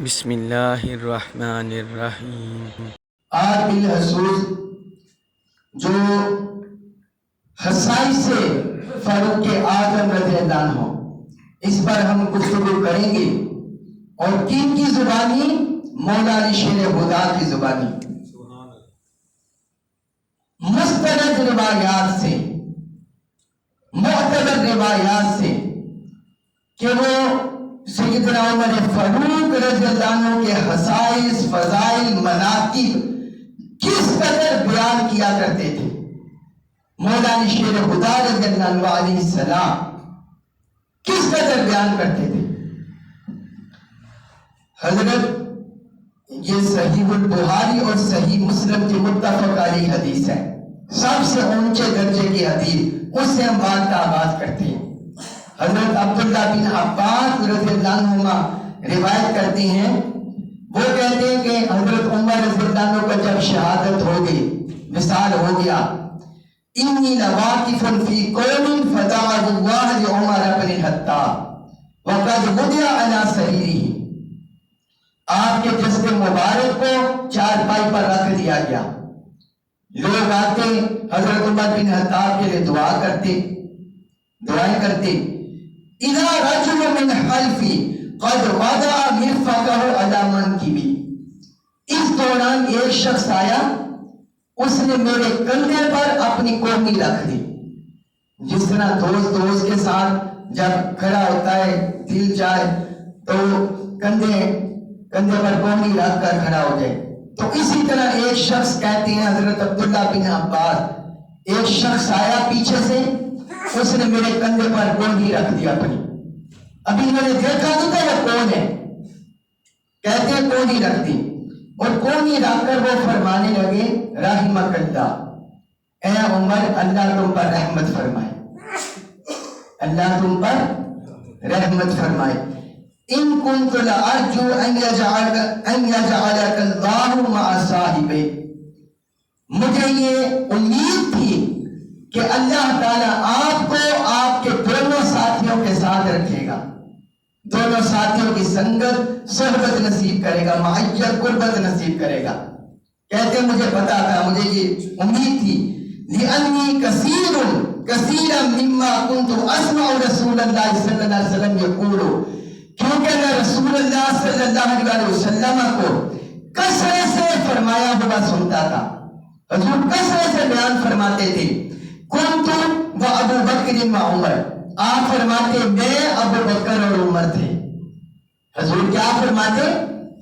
بسم اللہ الرحمن الرحیم۔ آج بالخصوص جو خصائص سے فاروق اعظم رضی اللہ عنہ، اس پر ہم گفتگو کریں گے، اور کن کی زبانی؟ مولا علی شیر خدا کی زبانی، مستند روایات سے، معتبر روایات سے، کہ وہ سیدنا عمر فاروق رضی اللہ عنہ کے خصائص، فضائل، مناقب کس قدر بیان کیا کرتے تھے۔ مولا علی شیر خدا رضی اللہ عنہ علیہ السلام کس قدر بیان کرتے تھے۔ حضرت یہ صحیح البخاری اور صحیح مسلم کی متفق علیہ حدیث ہے، سب سے اونچے درجے کی حدیث، اس سے ہم بات کا آغاز کرتے ہیں۔ حضرت عبداللہ بن عباس رضی اللہ عنہما روایت کرتے ہیں، وہ کہتے ہیں کہ حضرت عمر رضی اللہ عنہ کا جب شہادت ہو گئی، وصال ہو گیا، انی لواقف فی قوم فدعا اللہ لعمر بن الخطاب وقد وضع علی سریرہ، آپ کے جسد مبارک کو چارپائی پر رکھ دیا گیا، لوگ آتے حضرت عمر بن خطاب کے لیے دعائیں کرتے، اذا رجل من خلفی قد وضع مرفقہ علی منکبی، اس دوران ایک شخص آیا، اس نے میرے کندھے پر اپنی کوہنی رکھ دی۔ جس طرح دوست کے ساتھ جب کھڑا ہوتا ہے دل چاہے تو کندھے پر کوہنی رکھ کر کھڑا ہو جائے، تو اسی طرح ایک شخص کہتے ہیں حضرت عبداللہ بن عباس، ایک شخص آیا پیچھے سے، اس نے میرے کندھے پر کوہنی رکھ دیا اپنی، ابھی میں نے دیکھا نہیں تھا وہ کون ہے، کہتے ہیں کوہنی رکھ دی، اور کوہنی رکھ کر وہ فرمانے لگے رحمک اللہ، اے عمر اللہ تم پر رحمت فرمائے، اللہ تم پر رحمت فرمائے، ان کنت لارجو ان یجعلک اللہ مع صاحبہ، مجھے یہ امید تھی کہ اللہ تعالیٰ آپ کو آپ کے دونوں ساتھیوں کے ساتھ رکھے گا، دونوں ساتھیوں کی سنگت صحبت نصیب کرے گا، معیت قربت نصیب کرے گا۔ کہتے ہیں مجھے پتا تھا، مجھے یہ امید تھی، لِأَنِّي كَثِيرًا مِمَّا كُنْتُ أَسْمَعُ رسول اللہ صلی اللہ علیہ وسلم يقول، کیونکہ میں رسول اللہ صلی اللہ علیہ وسلم کو کثرت سے فرمایا ہوا سنتا تھا، حضور کثرت سے بیان فرماتے تھے، كُنْتُ وَأَبُو بَكْرٍ وَعُمَرٍ، آپ فرماتے میں ابو بکر اور عمر تھے۔ حضور کیا فرماتے؟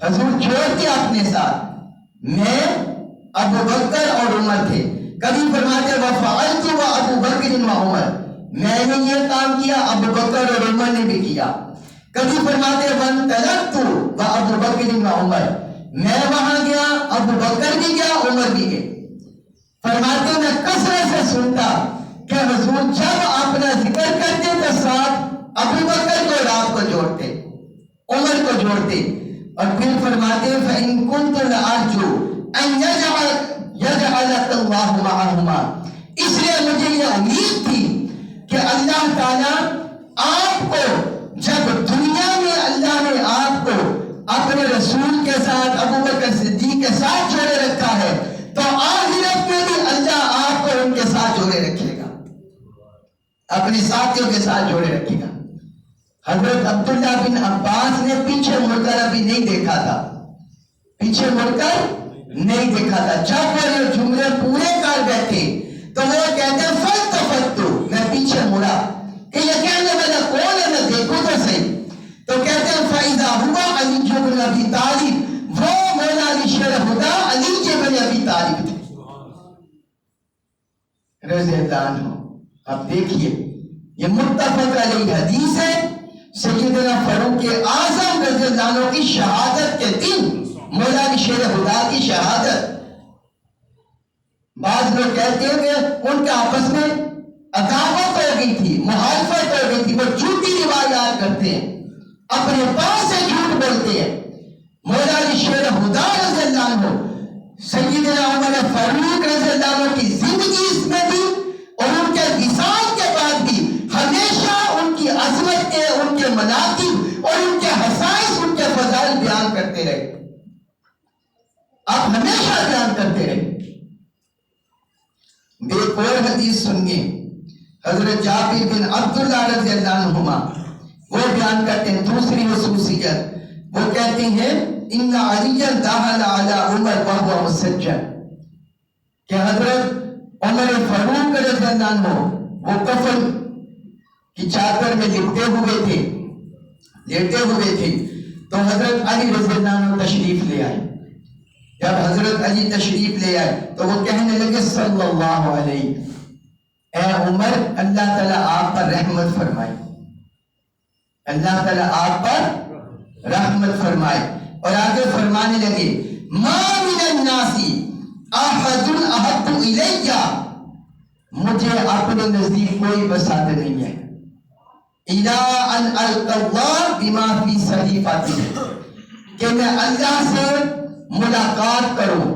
حضور جوڑتے اپنے ساتھ، میں ابو بکر اور عمر تھے۔ کبھی فرماتے وَفَعَلْتُ وَأَبُو بَكْرٍ وَعُمَرٍ، میں نے یہ کام کیا، ابو بکر اور عمر نے بھی کیا۔ کبھی فرماتے وَانْطَلَقْتُ وَأَبُو بَكْرٍ وَعُمَرٍ، میں وہاں گیا، ابو بکر بھی گیا، عمر بھی گئے۔ فرماتے میں کثرت سے سنتا کہ حضور جب اپنا ذکر کرتے تو ساتھ ابو بکر کو اور آپ کو جوڑتے، عمر کو جوڑتے، اور پھر فرماتے فَإِن كُنْتُ لَأَرْجُو أَن يَجْعَلَكَ اللَّهُ مَعَهُمَا، اس لیے مجھے یہ امید تھی کہ اللہ تعالیٰ آپ کو، جب دنیا میں اللہ نے آپ کو اپنے رسول کے ساتھ ابو بکر صدیق کے ساتھ جوڑے رکھا ہے، تو آخرت میں بھی اللہ آپ کو ان کے ساتھ جوڑے رکھے گا، اپنے ساتھیوں کے ساتھ جوڑے رکھے گا۔ حضرت عبداللہ بن عباس نے پیچھے مڑ کر ابھی نہیں دیکھا تھا، پیچھے مڑ کر نہیں دیکھا تھا، جب وہ یہ جملے پورے کر بیٹھے تو وہ کہتے ہیں فَالْتَفَتُّ، میں پیچھے مڑا کہ یہ کہنے والا کون ہے، میں دیکھوں تو صحیح، تو کہتے ہیں فَإِذَا هُوَ عَلِيُّ بْنُ أَبِي طَالِبٍ، وہ مولا علی شیر خدا علی بن ابی طالب تھے رضی اللہ عنہ۔ اب دیکھیے یہ متفق علیہ حدیث ہے، سیدنا فاروق اعظم رضی اللہ عنہ کی شہادت کے دن، مولا علی شیر خدا کی شہادت، بعض لوگ کہتے ہیں کہ ان کے آپس میں عداوت ہو گئی تھی، مخالفت ہو گئی تھی، وہ جھوٹی روایات کرتے ہیں، اپنے پاس سے جھوٹ بولتے ہیں۔ مولا علی شیر خدا رضی اللہ عنہ، سیدنا عمر فاروق رضی اللہ عنہ کی زندگی اس میں بھی اور ان کے وصال کے بعد بھی ہمیشہ ان کی عظمت کے، ان کے مناقب اور ان کے خصائص، ان کے فضائل بیان کرتے کرتے رہے، آپ ہمیشہ بیان کرتے رہے۔ ایک اور حدیث سنیے، حضرت جابر بن عبداللہ رضی اللہ عنہما وہ بیان کرتے ہیں دوسری خصوصیت، وہ کہتے ہیں ان علی دخل علی عمر وهو مسجد، کہ حضرت عمر فاروق رضی اللہ عنہ وہ کفن کی چادر میں لپٹے ہوئے تھے، لیٹے ہوئے تھے، تو حضرت علی رضی اللہ عنہ تشریف لے آئے۔ جب حضرت علی تشریف لے آئے تو وہ کہنے لگے صلی اللہ علیہ، اے عمر اللہ تعالیٰ آپ پر رحمت فرمائے، اللہ تعالیٰ آپ پر رحمت فرمائے۔ اور آگے فرمانے لگے ما من الناس احد احب الیہ، مجھے اپنے نزدیک کوئی پسند نہیں ہے، الا ان القى اللہ بما فی صحیفتی، کہ میں اللہ سے ملاقات کروں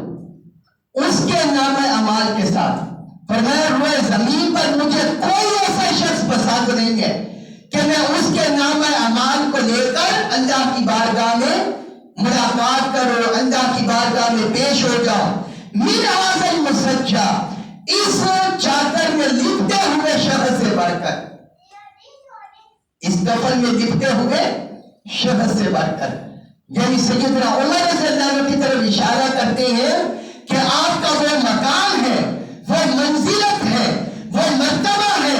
اس کے نام اعمال کے ساتھ۔ فرمایا روئے زمین پر مجھے کوئی ایسا شخص پسند نہیں ہے کہ میں اس کے نام اعمال کو لے کر اللہ کی بارگاہ میں ملاقات کروں، اللہ کی بارگاہ میں پیش ہو جاؤں۔ من هذا المسجع، اس چادر میں لپٹے ہوئے شخص سے بڑھ کر، اس کفن میں لپٹے ہوئے شخص سے بڑھ کر، یعنی سیدنا عمر رضی اللہ عنہ کی طرف اشارہ کرتے ہیں کہ آپ کا وہ مقام ہے، وہ منزلت ہے، وہ مرتبہ ہے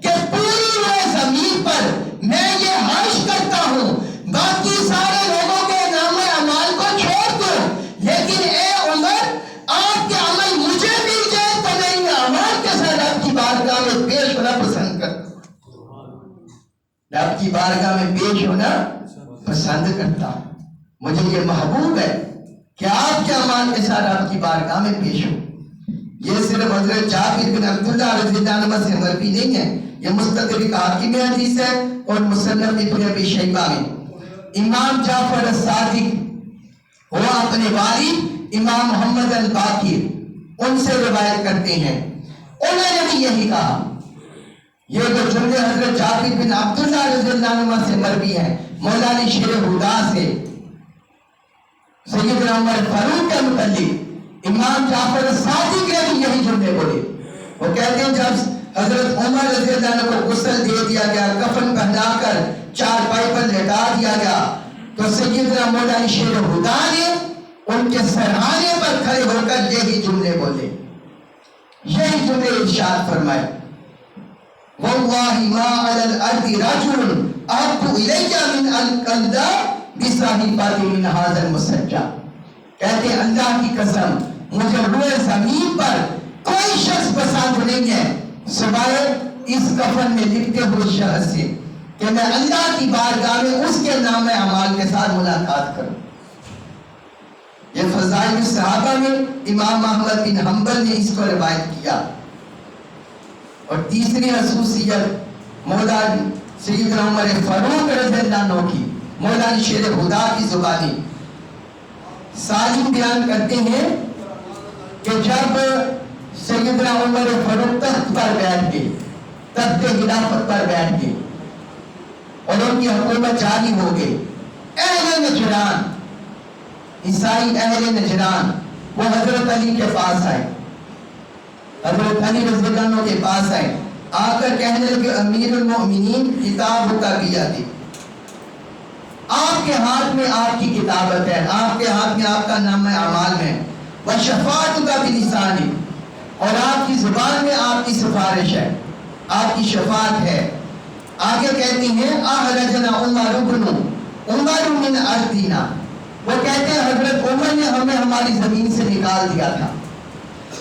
کہ پوری روئے زمین پر میں یہ حرش کرتا ہوں باقی سارے لوگوں کے نام اعمال کو چھوڑ دو، لیکن اے عمر آپ کے عمل مجھے مل جائے تو میں ان اعمال کے ساتھ آپ کی بارگاہ میں پیش ہونا پسند کرتا ہوں، آپ کی بارگاہ میں پیش ہونا پسند کرتا ہوں، مجھے یہ محبوب ہے کہ آپ کے اعمال کے ساتھ آپ کی بارگاہ میں پیش ہو۔ یہ صرف حضرت جابر بن عبداللہ رضی اللہ عنہ سے مروی نہیں ہے، یہ مستدرک حاکم میں حدیث ہے اور مصنف ابن ابی شیبہ میں۔ امام جعفر الصادق وہ اپنے والد امام محمد الباقر ان سے روایت کرتے ہیں، انہوں نے بھی یہی کہا۔ یہ جو جملے حضرت جابر بن عبداللہ رضی اللہ عنہ سے مروی ہیں، مولا علی شیر ہدا سے سیدنا عمر فاروق کے متعلق امام جعفر صادق نے بھی یہی جملے بولے۔ وہ کہتے ہیں جب حضرت عمر رضی اللہ عنہ کو غسل دے دیا گیا، کفن پہنا کر چارپائی پر لٹا دیا گیا، تو سیدنا مولا علی شیر ہدا نے ان کے سرہانے پر کھڑے ہو کر یہی جملے بولے، یہی جملے ارشاد فرمائے، واللہ ما علی الارض رجل احب الیہ من القلدہ بصحیفۃ من ھذا المسجع، کہتے ہیں اللہ کی قسم مجھے روئے زمین پر کوئی شخص پسند نہیں ہے سوائے اس کفن میں لپٹے ہوئے شخص سے، کہ میں اللہ کی بارگاہ میں اس کے نام اعمال کے ساتھ ملاقات کروں۔ یہ فضائل الصحابہ میں امام احمد بن حنبل نے اس کو روایت کیا۔ اور تیسری خصوصیت مولا سیدنا عمر فاروق رضی اللہ عنہ کی، مولا علی شیر ہدا کی زبانی سالم بیان کرتے ہیں کہ جب سیدنا عمر فاروق تخت پر بیٹھ گئے، تخت خلافت پر بیٹھ گئے اور ان کی حکومت جاری ہو گئی، اہل نجران، عیسائی اہل نجران وہ حضرت علی کے پاس آئے، حضرت علی رضی اللہ عنہ کے پاس آئے، آ کر کہنے لگے امیر المؤمنین کتاب کا بیادی، آپ کے ہاتھ میں آپ کی کتابت ہے، آپ کے ہاتھ میں آپ کا نام اعمال ہے، وشفاعت کا بلسانی، اور آپ کی زبان میں آپ کی سفارش ہے، آپ کی شفاعت ہے۔ آگے کہتی ہیں اخرجنا عمر بن عمر من ارضنا، وہ کہتے ہیں حضرت عمر نے ہمیں ہماری زمین سے نکال دیا تھا،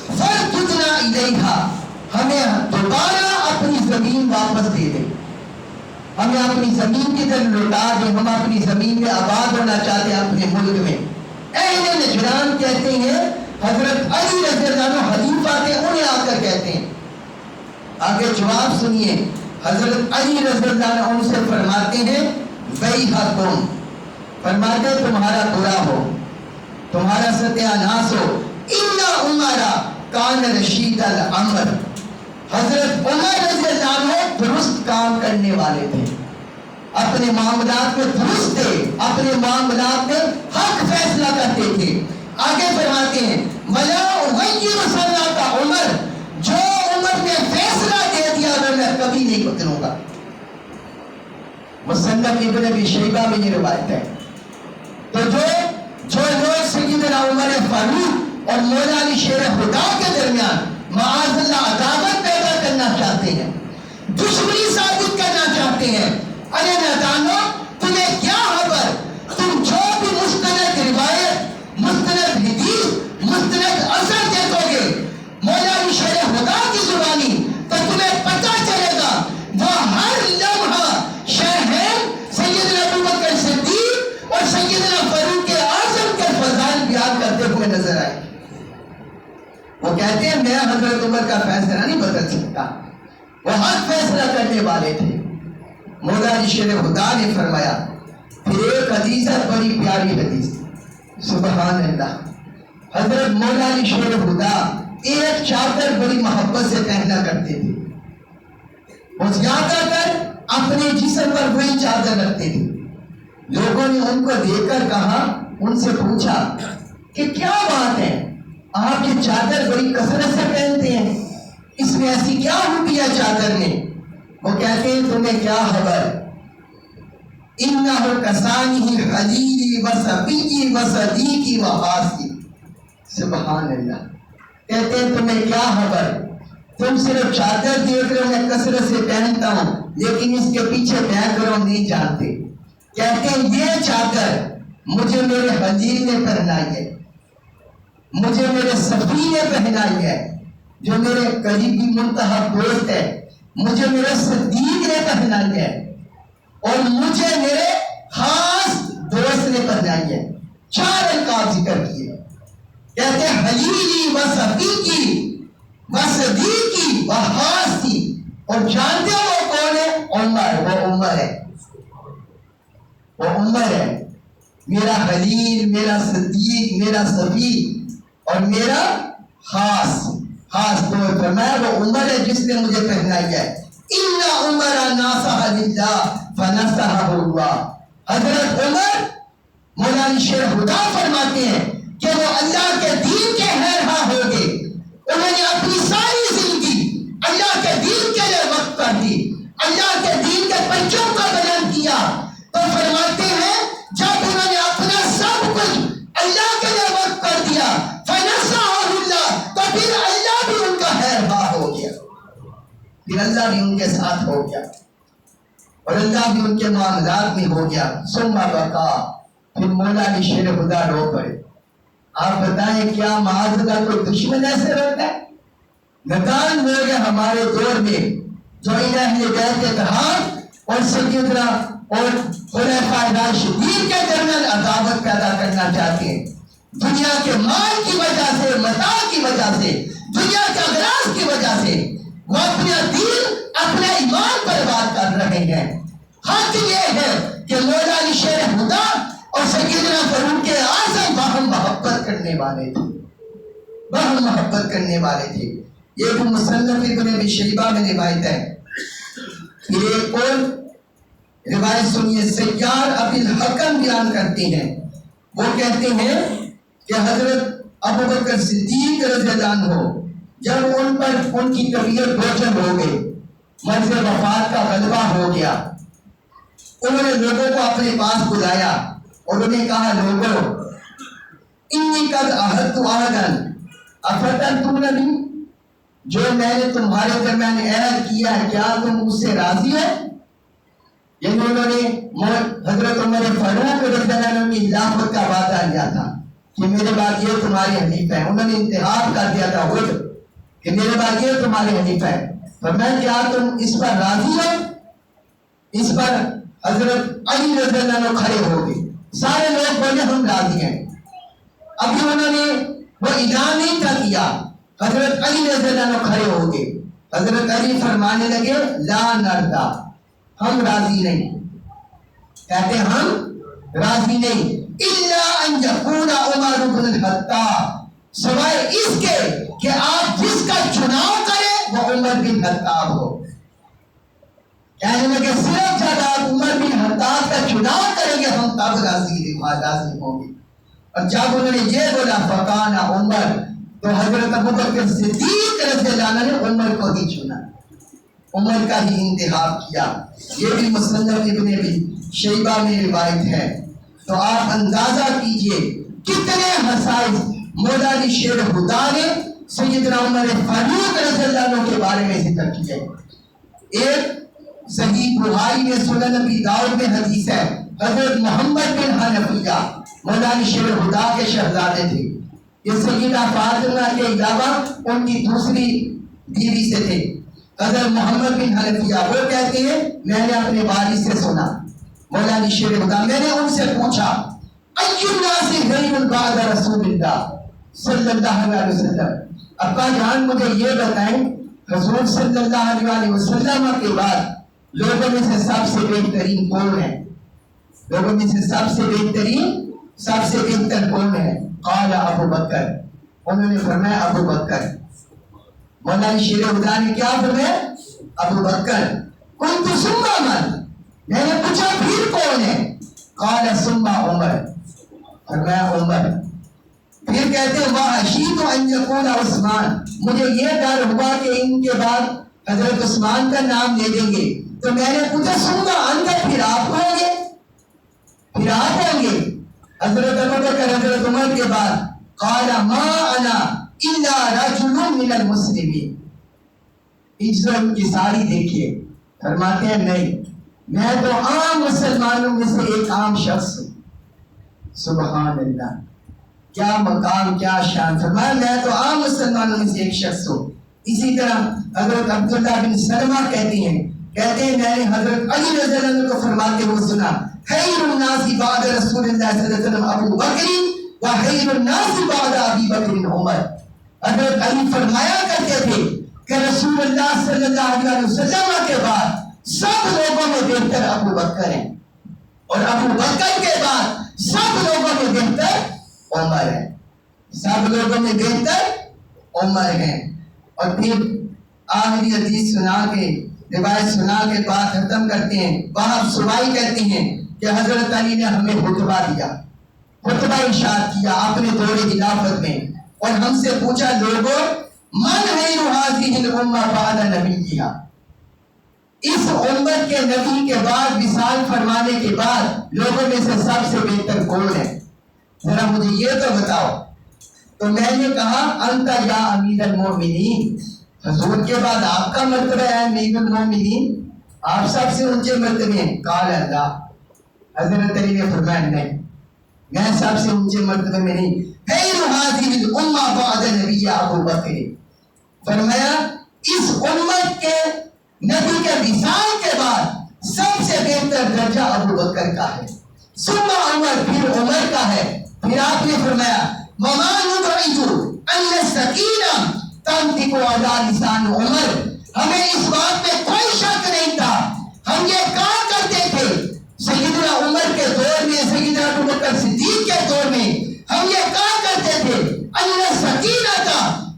فردنا الیہا، ہمیں دوبارہ اپنی زمین واپس دے دیں، ہمیں اپنی زمین کی طرف لوٹا دیں، ہم اپنی زمین میں آباد ہونا چاہتے ہیں اپنے ملک میں۔ اہل نجران کہتے ہیں حضرت علی رضی اللہ عنہ خلیفہ تھے، انہیں آ کر کہتے ہیں، آگے جواب سنیے، حضرت علی رضی اللہ عنہ ان سے فرماتے ہیں ویحکم، فرماتے ہیں تمہارا برا ہو، تمہارا ستیہ ناس ہو، ان عمر کان رشید الامر، حضرت عمر رضی اللہ عنہ درست کام کرنے والے تھے، اپنے معاملات میں درست تھے، اپنے معاملات میں حق تھے. آگے فرماتے ہیں وَلَا أُغَيِّرُ سُنَّتَ عُمَرَ، جو عمر نے فیصلہ دے دیا میں کبھی نہیں بدلوں گا. مصنف ابن ابی شیبہ میں یہ روایت ہے. تو جو لوگ سیدنا عمر فاروق اور مولا علی شیر خدا کے درمیان معاذ اللہ عداوت پیدا کرنا چاہتے ہیں، دشمنی ثابت کرنا چاہتے ہیں، ارے نادانو تمہیں کیا خبر، تم جو بھی مستند روایت، مستند حدیث، مستند اثر دیکھو گے مولا علی شیر خدا کی زبانی، تو تمہیں پتہ چلے گا وہ ہر لمحہ شہر سیدنا ابوبکر صدیق اور سیدنا فاروق اعظم کے فضائل بیان کرتے ہوئے نظر آئے. وہ کہتے ہیں میں حضرت عمر کا فیصلہ نہیں بدل سکتا، وہ حق فیصلہ کرنے والے تھے. مولا علی شیر خدا نے فرمایا. پھر ایک حدیث ہے بڑی پیاری حدیث، سبحان اللہ. حضرت مولا علی شیر خدا ایک چادر بڑی محبت سے پہنا کرتے تھے، وہ زیادہ تر اپنے جسم پر وہی چادر رکھتے تھے. لوگوں نے ان کو دیکھ کر کہا، ان سے پوچھا کہ کیا بات ہے، آپ یہ چادر بڑی کثرت سے پہنتے ہیں، اس میں ایسی کیا ہوتی ہے چادر میں؟ وہ کہتے ہیں تمہیں کیا خبر، اِنَّهُ كَسَانِهِ خَلِيلِي وَصَفِيِّي وَصَدِيقِي وَخَاصِّي. سبحان اللہ. کہتے ہیں تمہیں کیا خبر، تم صرف چادر دیکھ رہے ہو، میں کثرت سے پہنتا ہوں لیکن اس کے پیچھے بیک گراؤنڈ نہیں جانتے. کہتے ہیں یہ چادر مجھے میرے خلیل نے پہنائی ہے، مجھے میرے صفی نے پہنائی ہے، جو میرے قریبی منتخب دوست ہے، مجھے میرے صدیق نے پہنائی ہے، اور مجھے میرے خاص دوست نے پہنائی ہے. 4 القاب ذکر کیے. کہتے ہیں خلیلی و صفیقی و صدیقی و خاصی. اور جانتے ہو وہ کون ہے؟ عمر. وہ عمر ہے، وہ عمر ہے، میرا خلیل، میرا صدیق، میرا صفی اور میرا خاص دوست. فرمایا وہ عمر ہے جس نے مجھے پہنائی ہے. اِنَّ عُمَرَ نَاصَحَ لِلَّهِ فَنَصَحَهُ اللَّهُ. حضرت عمر مولا علی شیر خدا فرماتے ہیں کہ وہ اللہ کے دین کے خیرخواہ ہو گئے. انہوں نے اپنی ساری زندگی اللہ کے دین کے لیے وقت کر دی، اللہ کے دین کے پرچم کو بلند کیا. تو فرماتے ہیں جب انہوں نے اپنا سب کچھ اللہ کے لیے وقت کر دیا، فَنَصَحَهُ اللَّهُ، تو پھر اللہ بھی ان کا خیرخواہ ہو گیا، پھر اللہ بھی ان کے ساتھ ہو گیا اور اللہ بھی ان کے معاملات میں ہو گیا. ثم بقا، پھر مولا علی شیر خدا رو پڑے. آپ بتائیں کیا معاذ اللہ کوئی دشمن ایسے روتا ہے؟ نادان لوگ ہیں ہمارے دور میں جو الہی بیت اتحاد اور سیدنا اور خلفائے راشدین کے درمیان عداوت پیدا کرنا چاہتے ہیں. دنیا کے مال کی وجہ سے، متاع کی وجہ سے، دنیا کے اغراض کی وجہ سے وہ اپنا دین، اپنا ایمان برباد کر رہے ہیں. حق یہ ہے کہ مولا علی شیر خدا اور سیدنا فاروق اعظم باہم محبت کرنے والے تھے، باہم محبت کرنے والے تھے. یہ بھی مصنف ابن ابی شیبہ میں روایت ہے. پھر ایک اور روایت سنیے، سیار ابی الحکم بیان کرتے ہیں. وہ کہتے ہیں کہ حضرت ابوبکر صدیق رضی اللہ عنہ جب ان پر ان کی طبیعت بوجھل ہو گئی، مرض وفات کا غلبہ ہو گیا، انہوں نے لوگوں کو اپنے پاس بلایا اور انہیں کہا لوگوں انی قد عہدت عہدا افتنتمونی، جو میں نے تمہارے درمیان عہد کیا ہے کیا تم اس سے راضی ہو؟ یعنی انہوں نے حضرت عمر فاروق رضی اللہ عنہ کی خلافت کا وعدہ لیا تھا کہ میرے بعد یہ تمہارے حلیفہ ہیں. انہوں نے انتخاب کر دیا تھا خود کہ میرے بعد یہ تمہارے حلیفہ ہے. فرمایا کیا تم اس پر راضی ہو؟ اس پر حضرت علی رضی اللہ عنہ کھڑے ہو گئے. سارے لوگ بولے ہم راضی ہیں. ابھی انہوں نے وہ اعلان نہیں تھا کیا، حضرت علی رضی اللہ عنہ کھڑے ہو گئے. حضرت علی فرمانے لگے لا نردا، ہم راضی نہیں. کہتے ہم راضی نہیں. الا ان یکون عمر بن الخطاب، سوائے اس کے کہ آپ جس کا چناؤ کریں وہ عمر بن خطاب ہو. کہنے لگے صرف جب آپ عمر بن خطاب کا چناؤ کریں گے ہم تب راضی ہوں گے. اور جب انہوں نے یہ بولا فقانا عمر، تو حضرت ابوبکر صدیق رضی اللہ عنہ نے عمر کو ہی چنا، عمر کا ہی انتخاب کیا۔ یہ بھی مصنف ابن ابی شیبہ میں روایت ہے۔ تو آپ اندازہ کیجئے کتنے مسائل مولا علی شیر خدا نے سیدنا عمر فاروق رضی اللہ عنہ کے بارے میں ذکر کیا۔ ایک صحیح بخاری میں، سنن نبی داؤد میں حدیث ہے، حضرت محمد بن حنفیہ مولا علی شیر خدا کے شہزادے تھے۔ یہ سیدہ فاطمہ کے علاوہ ان کی دوسری بیوی سے تھے، حضرت محمد بن حنفیہ۔ وہ کہتے ہیں میں نے اپنے والد سے سنا، مولا علی شیر خدا، میں نے ان سے پوچھا ای الناس خیر بعد رسول اللہ صلی اللہ علیہ وسلم، ابا جان مجھے یہ بتائیں حضور صلی اللہ علیہ وسلم کے بعد لوگوں میں سے سب سے بہترین کون ہے؟ لوگوں میں سے سب سے بہتر کون ہے؟ قال ابو بکر، انہوں نے فرمایا ابو بکر۔ مولا علی شیر خدا نے کیا فرمایا؟ ابو بکر۔ قلت ثم من، میں نے پوچھا پھر کون ہے؟ قال ثم عمر، فرمایا عمر۔ پھر کہتے ہیں وَأَشِیتُ أَن يَقُولَ عثمان، مجھے یہ ڈر ہوا کہ ان کے بعد حضرت عثمان کا نام لے دیں گے، تو میں نے پوچھا ثم أنت، پھر آپ ہوں گے؟ پھر آپ ہوں گے؟ حضرت ابوبکر حضرت عمر کے بعد قال ما انا الا رجل من المسلمین، ہجرت کی ساری دیکھیے، فرماتے ہیں نہیں، میں تو عام مسلمانوں میں سے ایک عام شخص ہوں۔ سبحان اللہ، کیا مقام، کیا شان! فرمایا میں تو عام مسلمانوں میں سے ایک شخص ہوں۔ اسی طرح حضرت عبداللہ بن سلمہ کہتے ہیں میں نے حضرت علی رضی اللہ عنہ کو فرماتے ہوئے سنا خیر الناس بعد رسول اللہ صلی اللہ علیہ وسلم ابو بکر و خیر الناس بعد ابی بکر عمر۔ حضرت علی فرمایا کرتے تھے کہ رسول اللہ صلی اللہ علیہ وسلم کے بعد سب لوگوں میں بہتر ابو بکر ہیں، اور ابو بکر کے بعد سب لوگوں میں بہتر عمر ہے، سب لوگوں میں بہتر عمر ہے۔ اور پھر آخری حدیث سنا کے، روایت سنا کے بعد ختم کرتے ہیں۔ وہاں سوائی کہتے ہیں کہ حضرت علی نے ہمیں خطبہ دیا، خطبہ ارشاد کیا اپنے دور خلافت میں، اور ہم سے پوچھا لوگوں من خیر هذه الامہ بعد نبیہا، اس امت کے نبی کے بعد وصال فرمانے کے بعد لوگوں میں سے سب سے بہتر کون ہے؟ ذرا مجھے یہ تو بتاؤ۔ تو میں نے کہا انت یا امیر المومنین، حضور کے بعد آپ کا مرتبہ ہے امیر المومنین، آپ سب سے اونچے مرتبے ہیں۔ قال اللہ، حضرت علی نے فرمایا نہیں، میں سب سے اونچے مرتبے میں نہیں، خیر هذه الامہ بعد نبی ابو بکر، فرمایا اس امت کے نبی کے وصال کے بعد سب سے بہتر درجہ ابو بکر کا ہے، ثم عمر، پھر عمر کا ہے۔ پھر آپ نے فرمایا وما نبعد ان السکینہ تنطق علی لسان عمر، ہمیں اس بات پہ کوئی شک نہیں تھا، ہم یہ کہا کرتے تھے سیدنا عمر کے دور میں، سیدنا ابوبکر صدیق کے دور میں ہم یہ کہا کرتے تھے ان السکینہ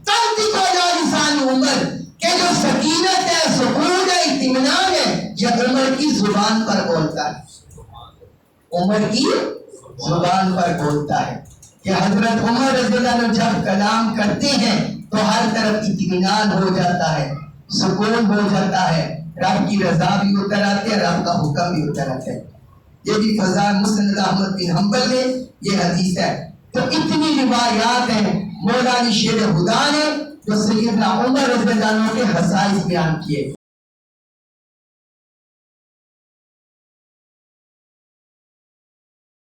تنطق علی لسان عمر، کہ جو سکینت ہے، سکون ہے، اطمینان ہے، یہ عمر کی زبان پر بولتا ہے، عمر کی زبان پر بولتا ہے۔ کہ حضرت عمر رضی اللہ عنہ جب کلام کرتے ہیں تو ہر طرف اطمینان ہو جاتا ہے، سکون ہو جاتا ہے، رب کی رضا بھی اتر آتی ہے، رب کا حکم بھی اتر آتا ہے۔ یہ بھی فضائل مسند احمد بن حنبل میں یہ حدیث ہے۔ تو اتنی روایات ہیں مولا علی شیر خدا نے جو سیدنا عمر رضی اللہ عنہ کے خصائص بیان کیے۔